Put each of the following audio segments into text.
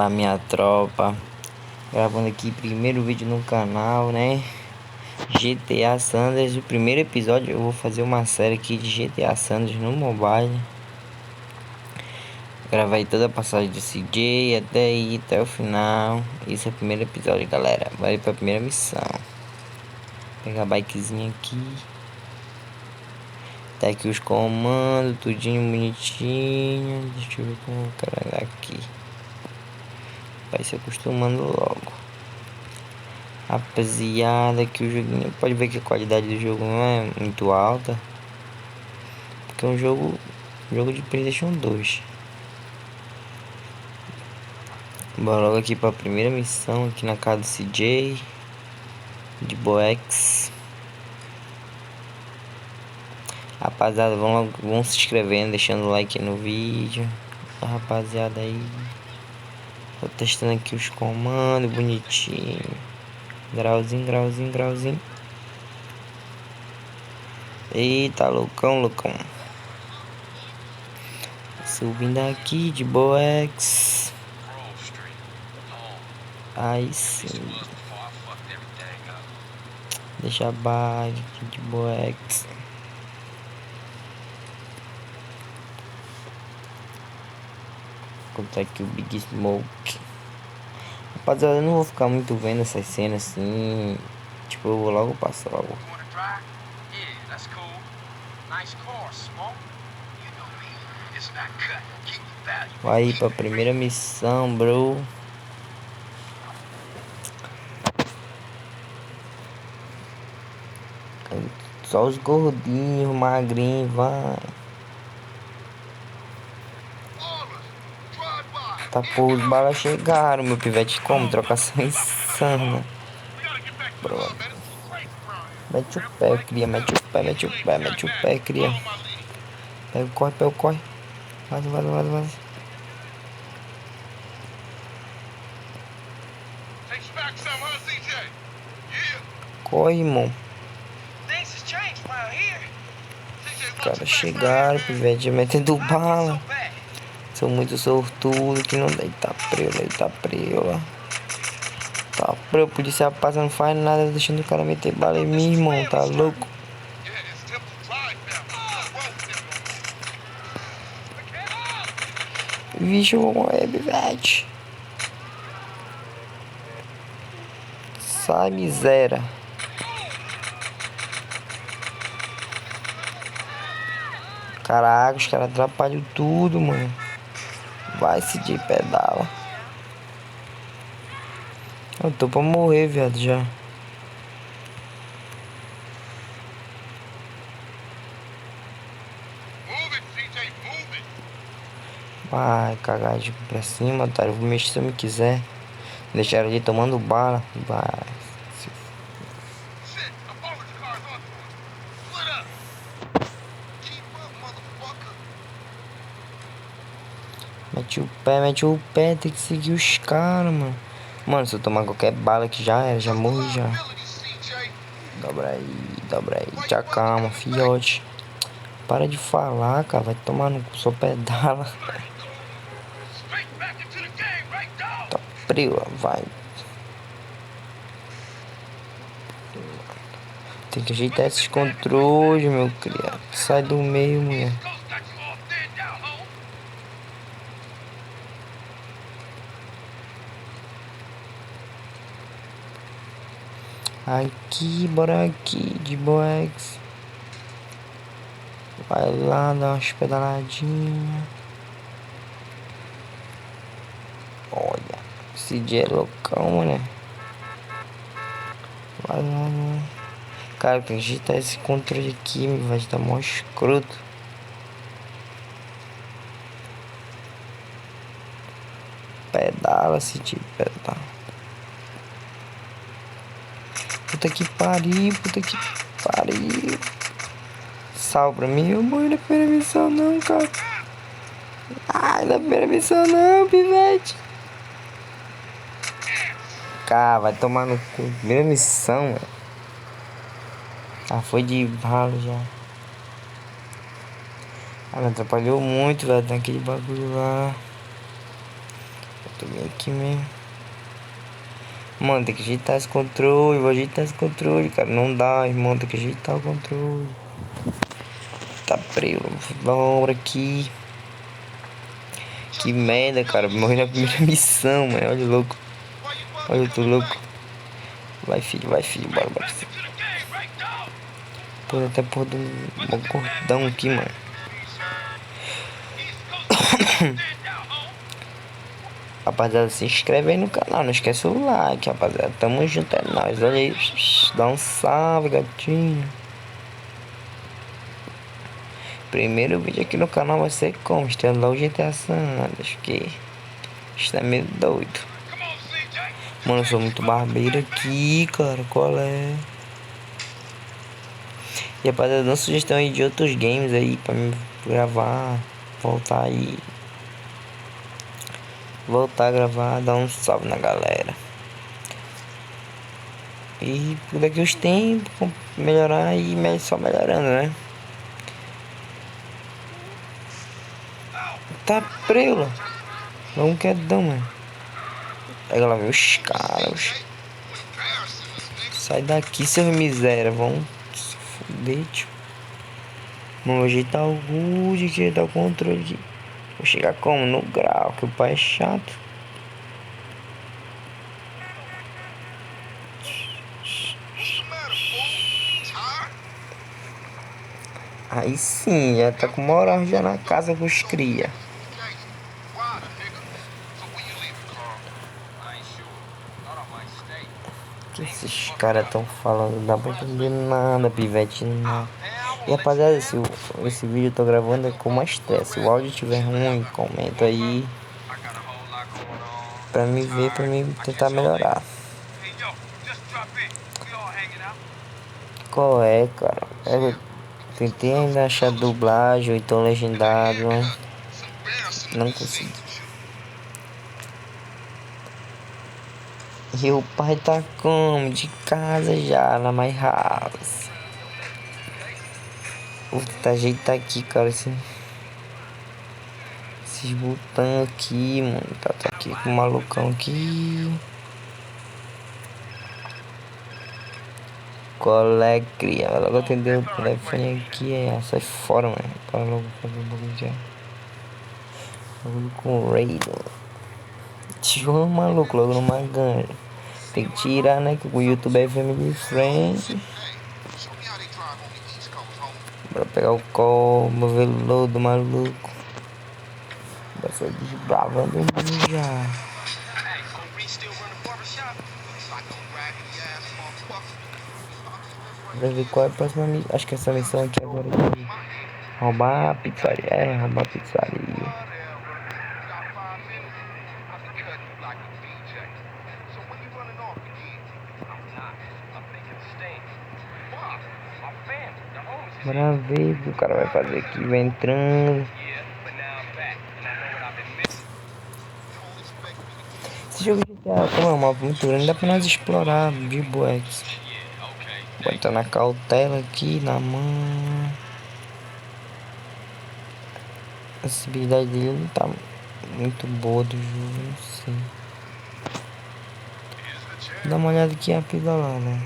Fala, minha tropa, gravando aqui primeiro vídeo no canal, né? GTA Sanders, o primeiro episódio. Eu vou fazer uma série aqui de GTA Sanders no mobile. Gravei toda a passagem do CJ até aí, até o final. Esse é o primeiro episódio, galera. Vai pra primeira missão. Vou pegar a bikezinha aqui. Tá aqui os comandos, tudinho bonitinho. Deixa eu ver como eu quero andar aqui. Vai se acostumando logo. Rapaziada, que o joguinho, pode ver que a qualidade do jogo não é muito alta, porque é um jogo de PlayStation 2. Bora logo aqui pra primeira missão, aqui na casa do CJ de Boex. Rapaziada, vão se inscrevendo, deixando like no vídeo. Rapaziada aí, tô testando aqui os comandos bonitinho. Grauzinho, grauzinho, grauzinho. Eita, loucão. Subindo aqui de Boex. Aí sim. Deixa a bag aqui de Boex. Contar aqui o Big Smoke. Rapaziada, eu não vou ficar muito vendo essas cenas assim. Tipo, eu vou logo passar logo. Vai aí pra primeira missão, bro. Só os gordinhos, magrinhos, vai. Tá, pô, os balas chegaram, meu pivete. Como? Trocação insana. Pronto. Mete o pé, cria. Mete o pé, cria. Pega o corre. Vaza. Corre, irmão. Os caras chegaram, pivete, metendo bala. Sou muito sortudo que não dá. Eita preula. Tá preula, o policial passa, não faz nada, deixando o cara meter bala em mim, irmão. Tá louco? Vixe, eu vou morrer, pivete. Sai, miséria. Caraca, os caras atrapalham tudo, mano. Vai se de pedala. Eu tô pra morrer, viado, já. Vai, cagagem pra cima, otário. Vou mexer se eu me quiser. Deixar ali tomando bala. Vai. Mete o pé, tem que seguir os caras, mano. Mano, se eu tomar qualquer bala que já era, já morri já. Dobra aí, te acalma, fiote. Para de falar, cara, vai tomar no cu, só pedala. Tá frio, vai. Tem que ajeitar esses controles, meu criado. Sai do meio, mulher. Aqui, bora aqui, de Boex. Vai lá, dá umas pedaladinhas. Olha, esse dia é loucão, né? Vai lá. Cara, tem que ajeitar esse controle aqui, vai estar mó escroto. Pedala, se te pedala. Puta que pariu. Salve pra mim, eu morri na primeira missão não, cara. Ai, na primeira missão não, pivete. Cara, vai tomar no cu. Primeira missão, mano. Ah, foi de bala já. Ah, me atrapalhou muito, velho, naquele bagulho lá. Tô bem aqui mesmo. Mano, tem que ajeitar esse controle. Vou ajeitar esse controle, cara. Não dá, irmão. Tem que ajeitar o controle. Tá preso. Vamos aqui. Que merda, cara. Morri na primeira missão, mano. Olha o louco. Olha, eu tô louco. Vai, filho, bora, bora. Pô, até porra do gordão aqui, mano. Rapaziada, se inscreve aí no canal. Não esquece o like, rapaziada. Tamo junto, é nóis. Olha aí. Dá um salve, gatinho. Primeiro vídeo aqui no canal vai ser como? Estando lá o GTA San Andreas. Que isso é meio doido. Mano, eu sou muito barbeiro aqui, cara. Qual é? E rapaziada, dá uma sugestão aí de outros games aí pra me gravar. Voltar aí. Voltar a gravar, dar um salve na galera. E por daqui os tempos, melhorar e só melhorando, né? Tá preula. Não quedão, mano. Pega lá, ver os caras. Sai daqui, seus miséria. Vão se fuder, tio. Vamos ajeitar o GUD, ajeitar o controle aqui. Vou chegar como? No grau, que o pai é chato. Aí sim, já tá com moral já na casa com os cria. O que esses caras tão falando? Não dá pra entender nada, pivete, não. E rapaziada, esse vídeo eu tô gravando com mais estresse. Se o áudio estiver ruim, comenta aí pra me ver, pra mim tentar melhorar. Qual é, cara? Eu tentei ainda achar dublagem ou então legendado, mas não consegui. E o pai tá como? De casa já, na My House. Vou tentar ajeitar aqui, cara, esses botões aqui, mano. Tá aqui com o malucão aqui. Qual é, cria? Vai logo atender o telefone aqui, sai fora, mano. Para logo fazer um bagulho já. Bagulho com o Raiden. Tio maluco, logo numa ganja. Tem que tirar, né? Que o YouTube é family friend. Bora pegar o combo, veludo do maluco. Vai ser desbravando o mundo já. Vamos ver qual é a próxima missão. Acho que essa missão aqui agora é de roubar a pizzaria. É, roubar a pizzaria. Bora ver o que o cara vai fazer aqui. Vai entrando. Esse jogo de GTA, como é um mapa muito grande, dá pra nós explorar de boas. Vou entrar na cautela aqui, na mão. A acessibilidade dele não tá muito boa do jogo, não sei. Dá uma olhada aqui rápida lá, né?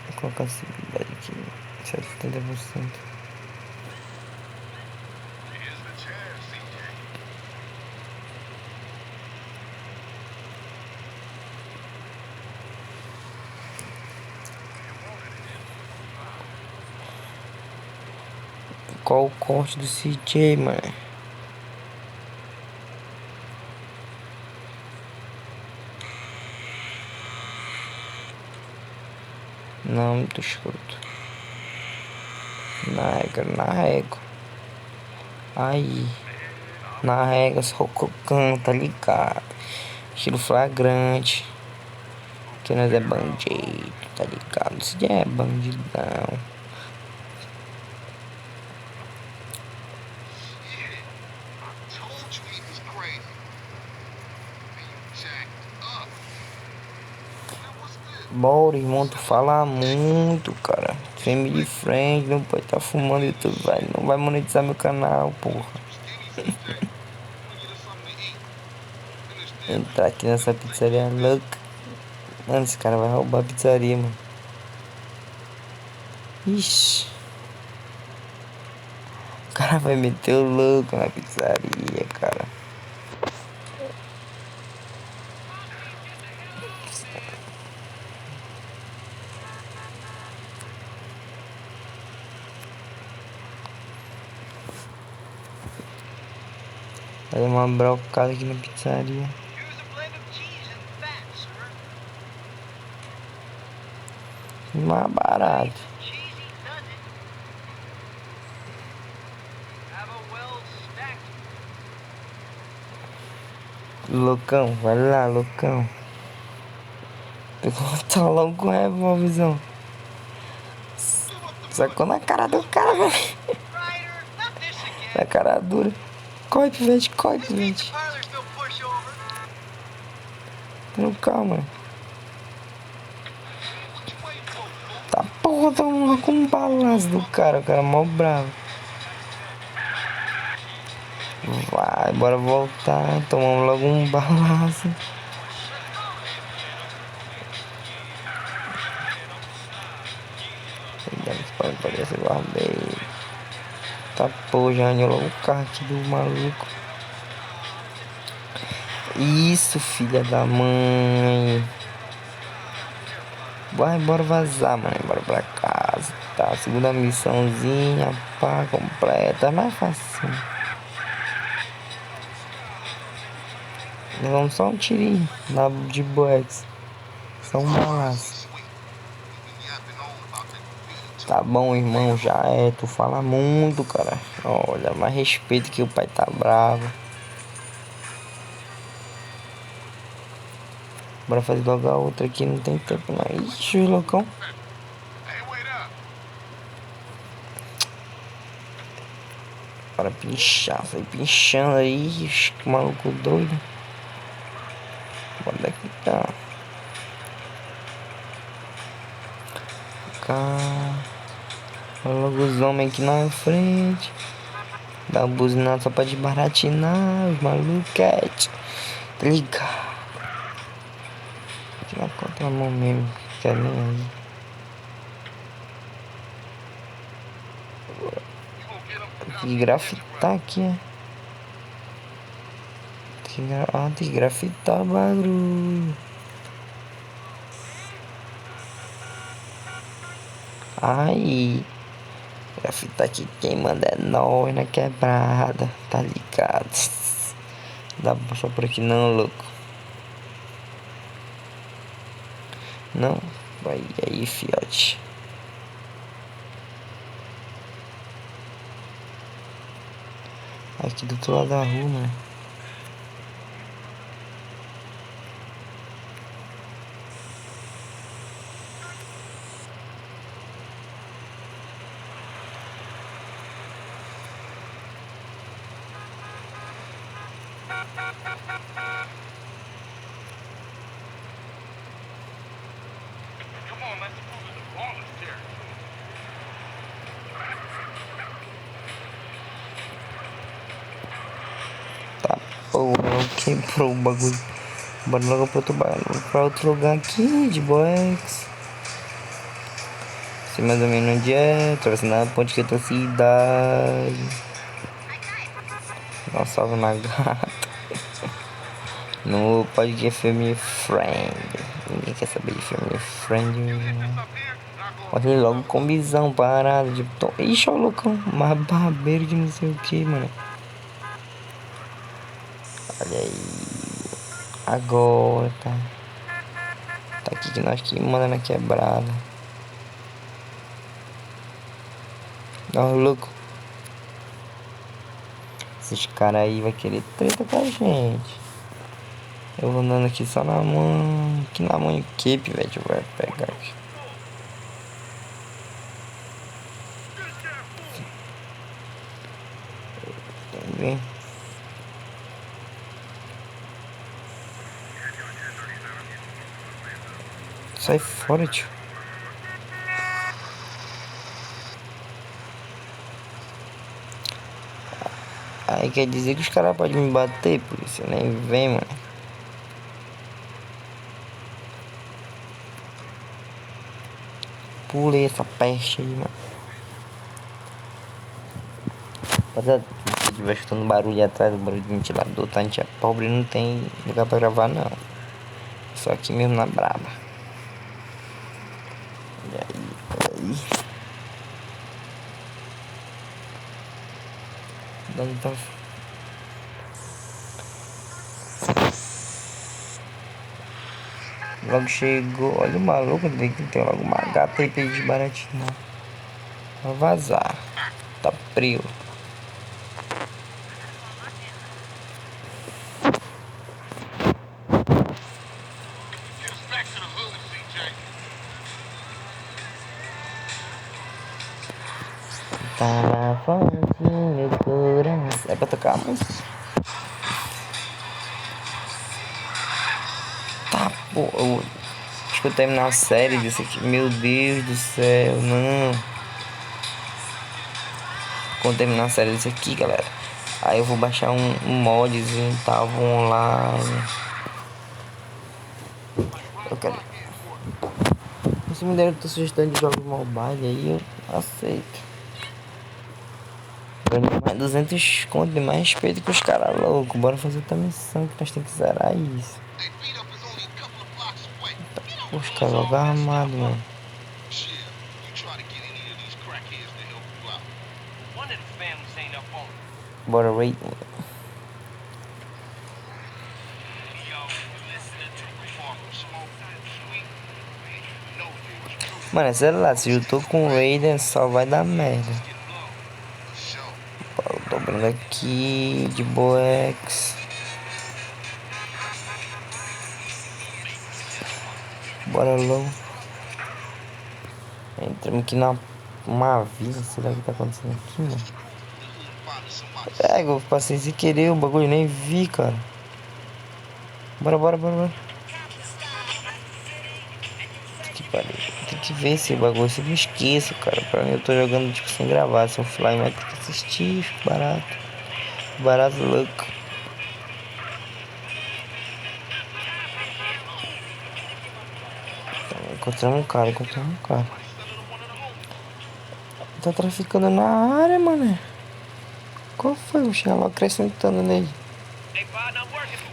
Vou colocar a acessibilidade aqui, 70%. Qual o corte do CJ, mano? Não, muito escroto. Na régua. Aí. Na régua, só colocando, tá ligado? Estilo flagrante. Que nós é bandido, tá ligado? Isso já é bandidão. Bora, irmão, tu fala muito, cara. Family friend, não pode estar fumando e tudo, vai. Não vai monetizar meu canal, porra. Entrar aqui nessa pizzaria louca. Mano, esse cara vai roubar a pizzaria, mano. Ixi. O cara vai meter o louco na pizzaria, cara. Fazer uma brocada aqui na pizzaria. Mais barato. Loucão, vai lá, loucão. Pegou tá logo com o revólverzão. Sacou na cara do cara, velho. Na cara dura. Corre, pivete, corre, pivete. Não, calma. Tá porra, tá com um balaço do cara. O cara é mó bravo. Vai, bora voltar. Tomamos logo um balaço. Pode ser guardei. Tá porra, já anulou o carro aqui do maluco. Isso, filha da mãe. Bora vazar, mano. Bora pra casa. Tá, segunda missãozinha, pá, completa. É mais fácil. Levamos só um tirinho lá de boex. Só um balaço. Tá bom, irmão, já é. Tu fala muito, cara. Olha, mais respeito que o pai tá bravo. Bora fazer logo a outra aqui, não tem tempo não. Ixi, o loucão. Bora pinchar, sai pinchando aí. Ixi, que maluco doido. Bora daqui, tá. Cá. Olha logo os homens aqui na frente. Dá uma buzinada só pra desbaratinar os maluquete. Tá ligado? Aqui na contramão mesmo. Quer nem aí. Tem que grafitar aqui, é. Tem que grafitar o bagulho. Aí. Grafitar aqui, quem manda é nós na quebrada. Tá ligado? Dá pra passar por aqui não, louco. Não? Vai aí, fiote. Aqui do outro lado da rua, mano. Tá, porra, quebrou o bagulho. Bora logo pra outro lugar aqui, de boex. Sei mais ou menos onde é. Atravessando a ponte que é outra cidade. Dá um salve na gata. No podcast Family Friend. Ninguém quer saber de Family Friend. Olha logo com visão parada de tom. Ixi, ó, loucão. Mais barbeiro que não sei o que, mano. Olha aí. Agora tá. Tá aqui que nós que manda na quebrada. Ó, louco. Esses caras aí vai querer treta com a gente. Eu vou andando aqui só na mão. Que na mão equipe, velho. Eu vou pegar aqui. Vem. Sai fora, tio. Aí quer dizer que os caras podem me bater, polícia. Nem vem, mano. Pulei essa peste aí, mano. Rapaziada, se estiver escutando barulho atrás, barulho do ventilador, tá? A gente é pobre, não tem lugar pra gravar, não. Só aqui mesmo na braba. E aí? Dando pra... Logo chegou, olha o maluco, tem logo uma gata aí pra ele desbaratinar. Vai vazar. Tá frio. Tava forte meu coração. É pra tocar a música? Tá, pô. Acho que eu terminar a série desse aqui. Meu Deus do céu, não. Quando terminar a série desse aqui, galera, aí eu vou baixar um modzinho, tá? Online. Eu quero. Se me der sugestão de jogos mobile aí, eu aceito. Ganhei mais 200 conto de mais respeito que os caras loucos. Bora fazer outra missão que nós temos que zerar isso. Os caras logo armados, mano. Bora raid. Mano, sei lá, se eu tô com o Raiden só vai dar merda. Eu tô abrindo aqui de Boex. Bora logo. Entramos aqui numa vila, sei lá o que tá acontecendo aqui, mano. Eu passei sem querer o bagulho, nem vi, cara. Bora. Tem que ver esse bagulho, eu sempre esqueço, cara. Pra mim eu tô jogando tipo sem gravar, se eu fly, mas tem que assistir, fico barato. Barato louco. Encontramos um cara. Tá traficando na área, mano. Qual foi? Vou chegar lá acrescentando nele.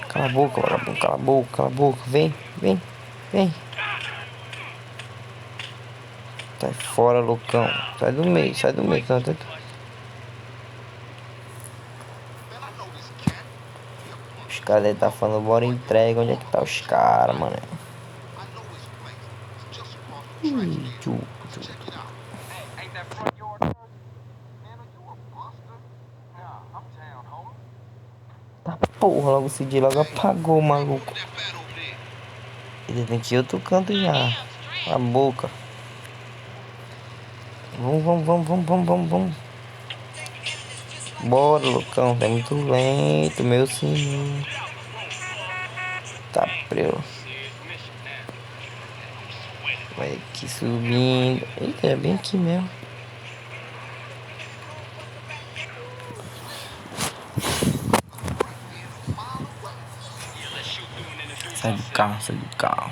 Cala a boca, vagabundo, cala a boca. Vem. Sai fora, loucão. Sai do meio. Tá. Os caras aí tá falando, bora entrega. Onde é que tá os caras, mano? Tchu. Tá porra, logo o CD logo apagou, maluco. Ele tem que ir outro canto já. Cala a boca. Vamos. Bora, loucão. Tá muito lento, meu senhor. Tá preu. Vai aqui subindo. Eita, é bem aqui mesmo. Sai do carro.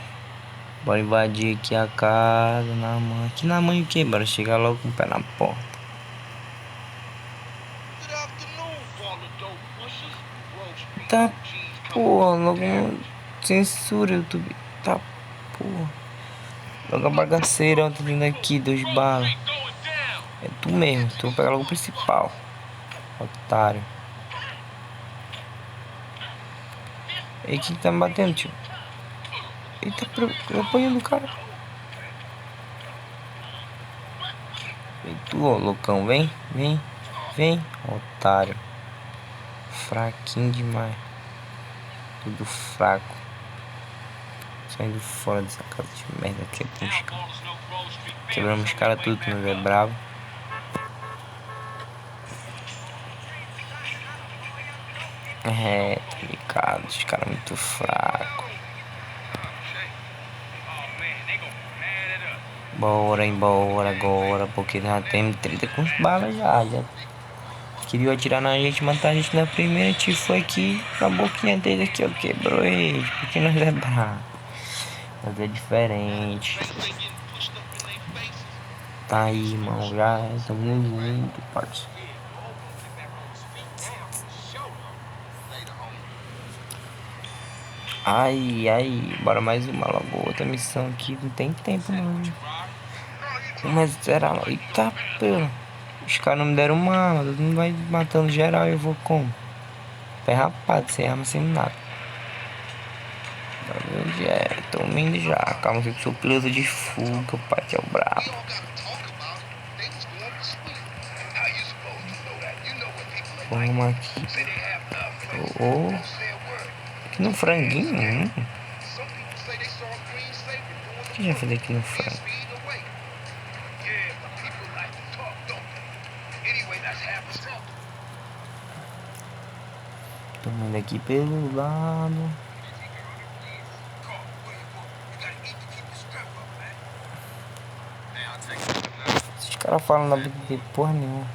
Bora invadir aqui a casa na mãe. Aqui na mãe o que? Bora chegar logo com o pé na porta. Tá porra, logo censura YouTube. Tá porra. Logo a bagaceira ontem vindo aqui, 2 balas. É tu mesmo, tu vai pegar logo o principal. Otário. E quem tá me batendo, tio? Eita, eu apanhando o cara. E tu, ó, loucão, vem. Otário. Fraquinho demais. Tudo fraco. Saindo fora dessa casa de merda. Quebramos os caras tudo, que nós é bravo. É, tá ligado, os caras muito fracos. Bora embora agora, porque já temos 30 com balas já. Queria atirar na gente, matar a gente na primeira. A gente foi aqui, a boquinha dele aqui, ó. Quebrou ele. Porque nós é bravo. Mas é diferente. Tá aí, irmão. Já estamos juntos, parceiro. Ai, bora mais uma logo. Outra missão aqui. Não tem tempo, não. Mas será lá. Eita, pelo. Os caras não me deram uma arma. Todo mundo vai matando geral e eu vou como? Pé rapado, sem arma, sem nada. Onde é? Tô indo já. Calma que eu sou piloto de fuga, pai, que é o brabo. Vamos aqui. Aqui no franguinho. O que já falei aqui no frango? Tô indo aqui pelo lado. Esses caras falam na vida de porra nenhuma.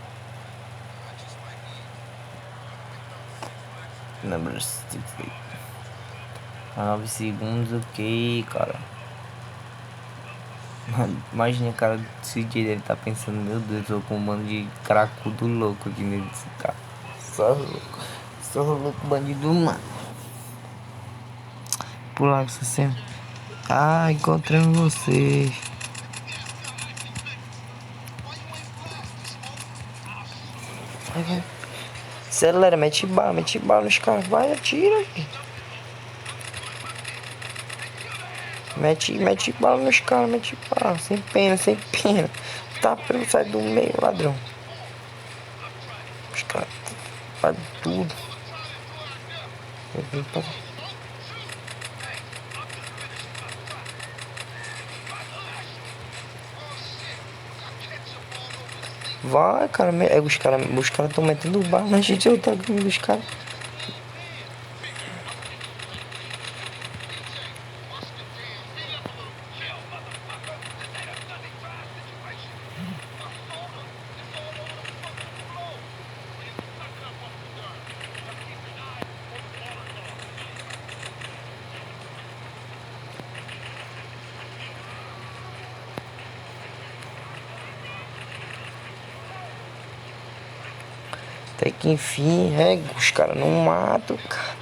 Number 9 segundos, ok, cara. Mano, imagina, cara, desse dia deve estar pensando, meu Deus, eu tô com um bando de cracudo louco aqui nesse carro. Só louco, bandido, mano. Pular com você sempre. Ah, encontramos vocês. Vai. Acelera, mete bala nos caras. Vai, atira. Mete bala nos caras, mete bala. Sem pena. Tá pelo sai do meio, ladrão. Os caras fazem tudo. Vai, cara, os caras tão metendo bala na gente, eu tô comigo os caras. Até que enfim, os caras não matam, cara.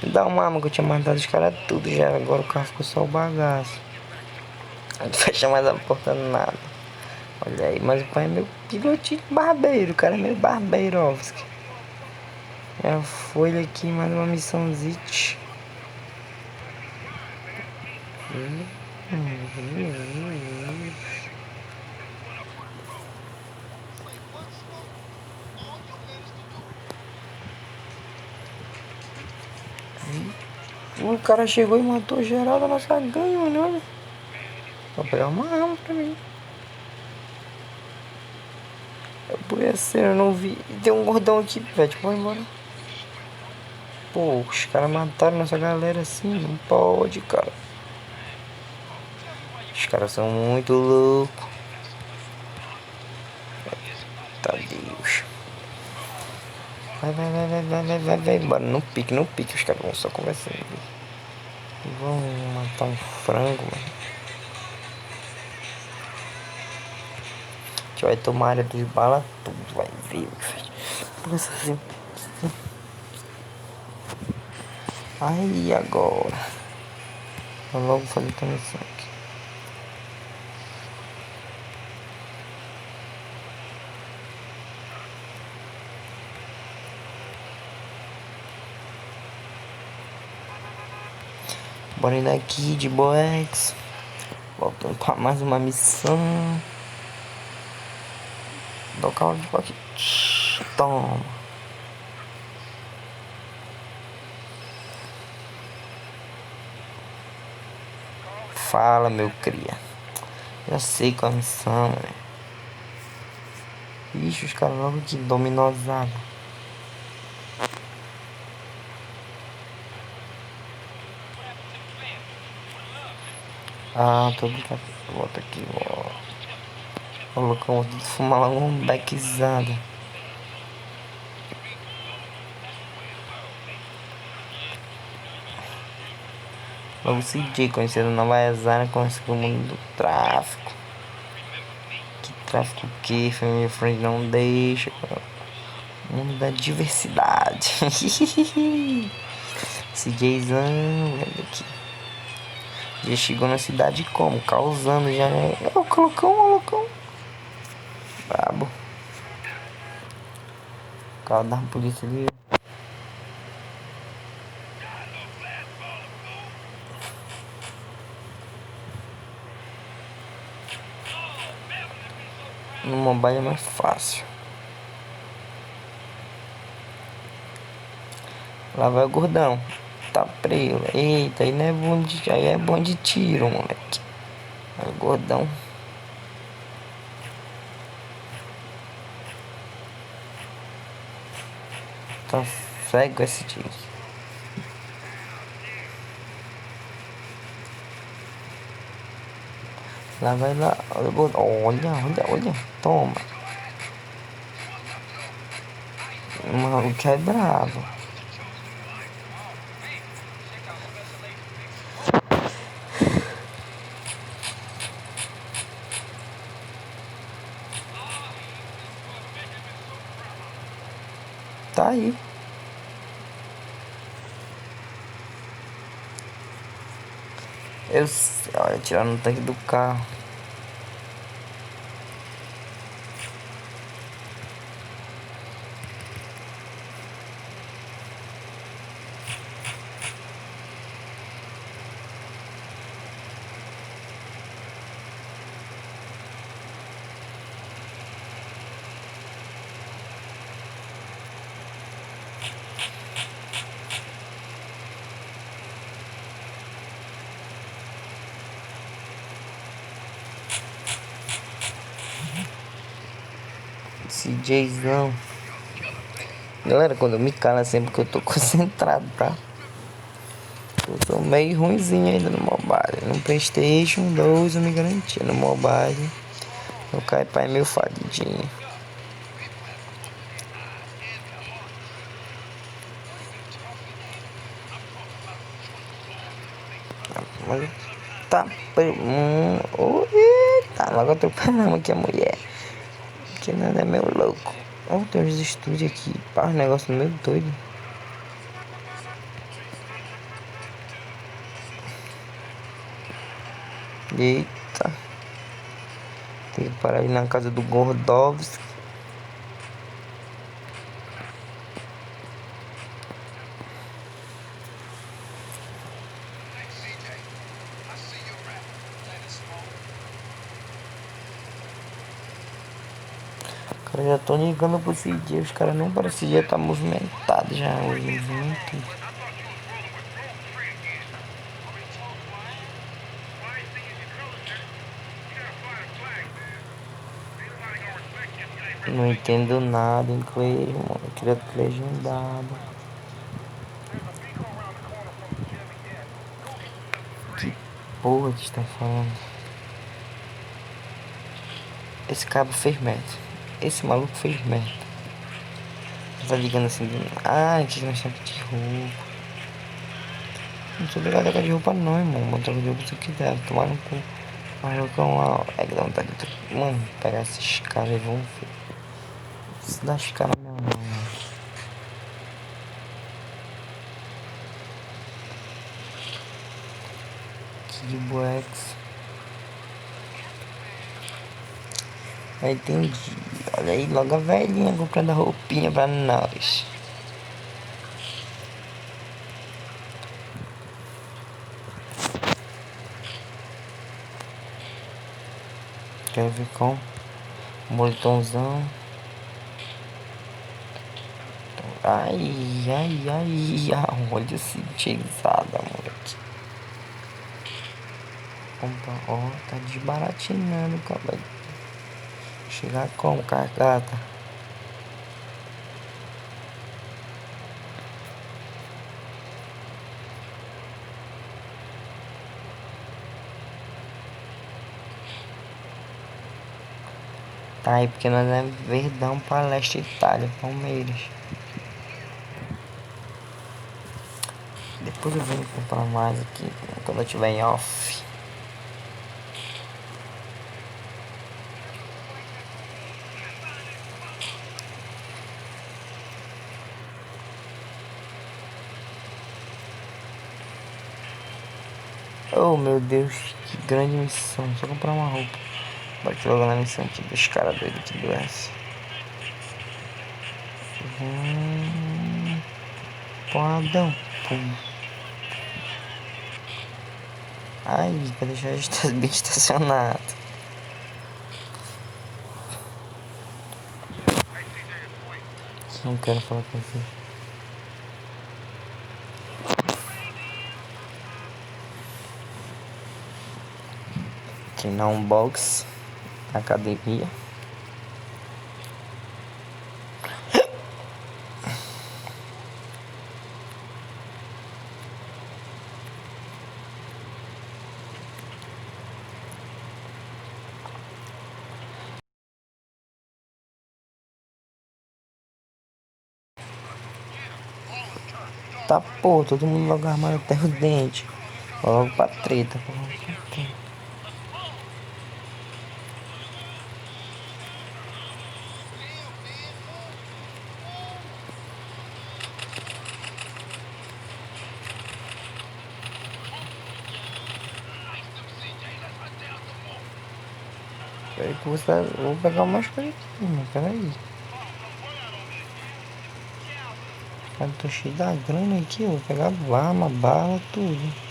Dá uma arma que eu tinha matado os caras tudo já. Agora o carro ficou só o bagaço. Não fecha mais a porta nada. Olha aí, mas o pai é meu pilotinho barbeiro, o cara é meio barbeirovski. Já foi aqui mais uma missãozinha. O cara chegou e matou geral da nossa gangue, mano. Olha. Vou pegar uma arma pra mim. Eu podia ser, eu não vi. Tem um gordão aqui, velho. Vamos embora. Pô, os caras mataram nossa galera assim. Não pode, cara. Os caras são muito loucos. Tá Deus. Vai. Bora, no pique. Os caras vão só conversando. Vão matar um frango, mano. A gente vai tomar área dos balas tudo, vai ver, velho. Assim. Aí agora. Vou logo fazer essa missão aqui. Bora indo aqui de Boex. Voltando pra mais uma missão. Dá o carro aqui. Toma. Fala, meu cria. Já sei qual é a missão, né? Ixi, os caras logo aqui dominosado. Ah, tô brincando. Volta aqui, ó. Vou fumar logo um beckzado. Logo CJ, conhecendo Nova Zara, conhecido o mundo do tráfico. Que tráfico que Family Friend não deixa. Mundo da diversidade. CJzão, olha aqui. Já chegou na cidade como? Causando já, né? É o loucão. Brabo. O carro da polícia ali. No mobile é mais fácil. Lá vai o gordão. Tá preso. Eita, aí não é bom de, aí é bom de tiro, moleque. Aí o gordão. Tá cego esse tiro. Lá vai lá. Olha o gordão. Olha. Toma. O maluco é bravo. Tá aí. Olha, tirando no tanque do carro. CJzão. Galera, quando eu me calo é sempre que eu tô concentrado, tá? Eu tô meio ruimzinho ainda no mobile. No PlayStation 2 eu me garantia. No mobile eu caio pra meio fadidinho. Mas tá. Eita, logo atropelamos aqui a mulher. Que nada é meio louco. Olha, tem uns estúdios aqui. Pá, um negócio meio doido. Eita. Tem que parar aí na casa do Gordovski. Cara, já tô ligando pro CJ. Os caras nem parecem já tá movimentado já. O movimento. Não entendo nada em inglês, mano. Eu queria legendado. Que porra que está falando? Esse cabo fez merda. Esse maluco fez merda. Tá ligando assim. Que nós estamos de roupa. Não sou obrigado a trocar de roupa não, irmão. Vou trocar de roupa se eu quiser. Tomar no cu. Malucão lá. É que dá vontade de... Mano, pegar esses caras e vão ver. Se dá os caras mesmo não, mano. Kid Buex. Aí entendi. Olha aí, logo a velhinha comprando a roupinha pra nós. Quer ver com moletomzão. Ai. Olha esse jeizada, moleque. Ó, tá desbaratinando, cara. Chegar como, cargada. Tá aí, porque nós é Verdão, Palestra, Itália, Palmeiras. Depois eu venho comprar mais aqui quando eu tiver em off. Oh meu Deus, que grande missão. Só comprar uma roupa. Bate logo na missão aqui dos caras doidos aqui do S. Podão. Pum. Ai, vai deixar bem estacionado. Não quero falar com você. Treinar um box na academia. Tá, pô, todo mundo logo armado até o dente. Logo pra treta, pô. Peraí que você vou pegar mais coisa aqui, mano. Peraí. Cara, tô cheio da grana aqui, vou pegar arma, bala, tudo.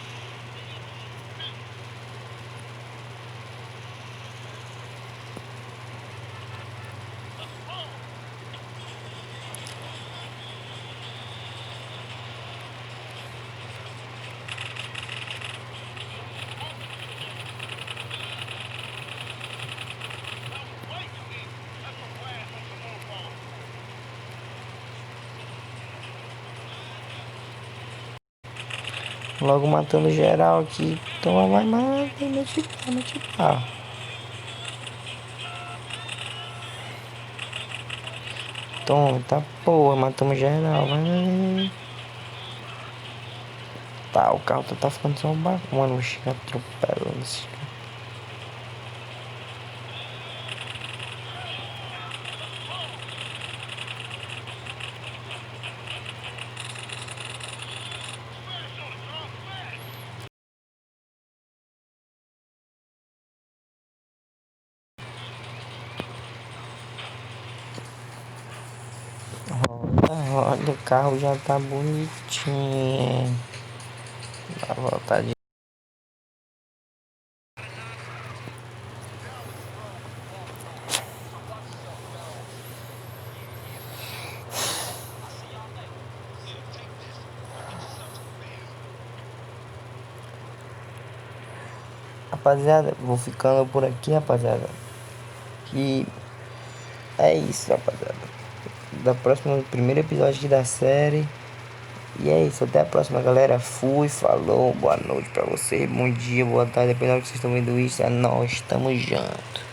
Logo matando geral aqui. Toma, vai, mete pau. Toma, tá porra, matamos geral, vai. Tá, o carro tá ficando só um barco, mano, vou chegar atropelando esse cara. Olha, o carro já tá bonitinho. Dá vontade de... Rapaziada, vou ficando por aqui, rapaziada. E é isso, rapaziada. Da próxima, primeiro episódio aqui da série. E é isso, até a próxima, galera. Fui, falou, boa noite pra vocês, bom dia, boa tarde, dependendo do que vocês estão vendo isso. É nóis, tamo junto.